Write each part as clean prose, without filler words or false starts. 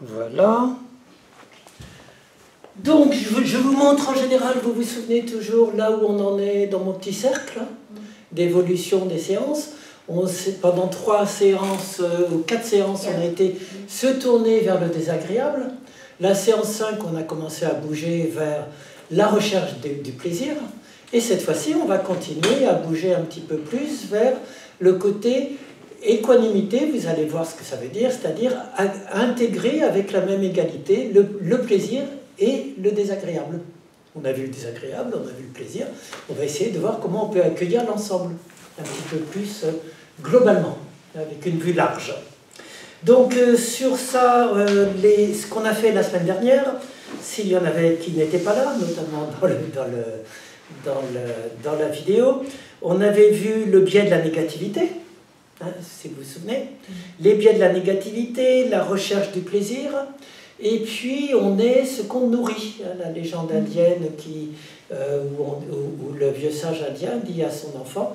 Voilà. Donc, je vous montre en général, vous vous souvenez toujours là où on en est dans mon petit cercle d'évolution des séances. Pendant 3 séances ou 4 séances, on a été se tourner vers le désagréable. La séance 5, on a commencé à bouger vers la recherche du plaisir. Et cette fois-ci, on va continuer à bouger un petit peu plus vers le côté équanimité. Vous allez voir ce que ça veut dire, c'est-à-dire intégrer avec la même égalité le plaisir et le désagréable. On a vu le désagréable, on a vu le plaisir. On va essayer de voir comment on peut accueillir l'ensemble un petit peu plus globalement, avec une vue large. Donc sur ça, ce qu'on a fait la semaine dernière, s'il y en avait qui n'étaient pas là, notamment dans la vidéo, on avait vu le biais de la négativité, hein, si vous vous souvenez, les biais de la négativité, la recherche du plaisir, et puis on est ce qu'on nourrit, hein, la légende indienne où le vieux sage indien dit à son enfant,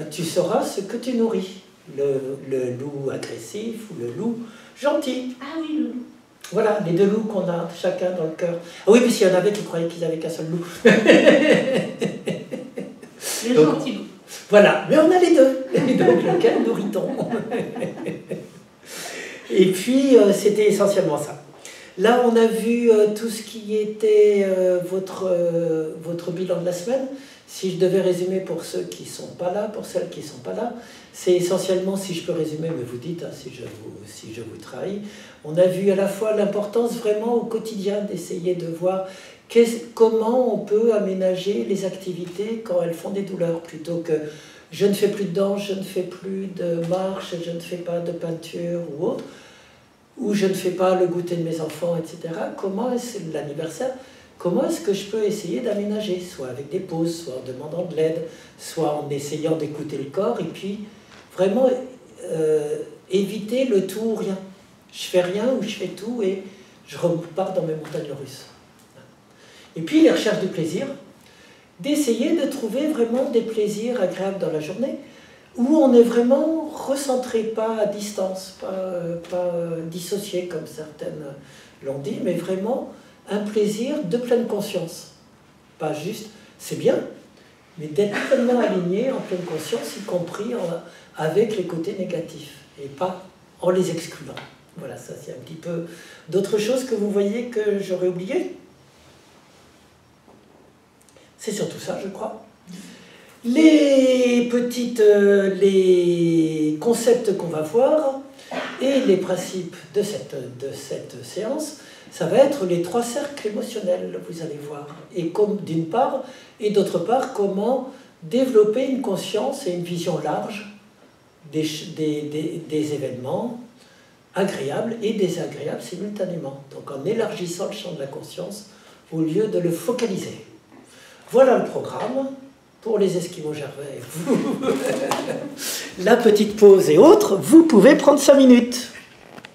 tu sauras ce que tu nourris, le loup agressif ou le loup gentil. Ah oui, le loup. Voilà, les 2 loups qu'on a chacun dans le cœur. Ah oui, puisqu'il y en avait qui croyaient qu'ils n'avaient qu'un seul loup. Les gentils loups. Voilà, mais on a les 2. Et donc, lequel nourrit-on? Et puis, c'était essentiellement ça. Là, on a vu tout ce qui était votre bilan de la semaine. Si je devais résumer pour ceux qui ne sont pas là, pour celles qui ne sont pas là, c'est essentiellement, si je peux résumer, mais vous dites, hein, si je vous trahis, on a vu à la fois l'importance vraiment au quotidien d'essayer de voir comment on peut aménager les activités quand elles font des douleurs, plutôt que je ne fais plus de danse, je ne fais plus de marche, je ne fais pas de peinture ou autre, ou je ne fais pas le goûter de mes enfants, etc. Comment est-ce l'anniversaire? Comment est-ce que je peux essayer d'aménager, soit avec des pauses, soit en demandant de l'aide, soit en essayant d'écouter le corps, et puis vraiment éviter le tout ou rien. Je fais rien ou je fais tout et je repars dans mes montagnes russes. Et puis les recherches du plaisir, d'essayer de trouver vraiment des plaisirs agréables dans la journée, où on est vraiment recentré, pas à distance, pas dissocié comme certaines l'ont dit, mais vraiment un plaisir de pleine conscience. Pas juste, c'est bien, mais d'être pleinement aligné en pleine conscience, y compris avec les côtés négatifs, et pas en les excluant. Voilà, ça c'est un petit peu d'autres choses que vous voyez que j'aurais oublié. C'est surtout ça, je crois. Les concepts qu'on va voir et les principes de cette séance, ça va être les 3 cercles émotionnels, vous allez voir. Et comme d'une part, et d'autre part, comment développer une conscience et une vision large des événements agréables et désagréables simultanément. Donc en élargissant le champ de la conscience au lieu de le focaliser. Voilà le programme. Pour les Esquimaux Gervais, vous, la petite pause et autres, vous pouvez prendre 5 minutes.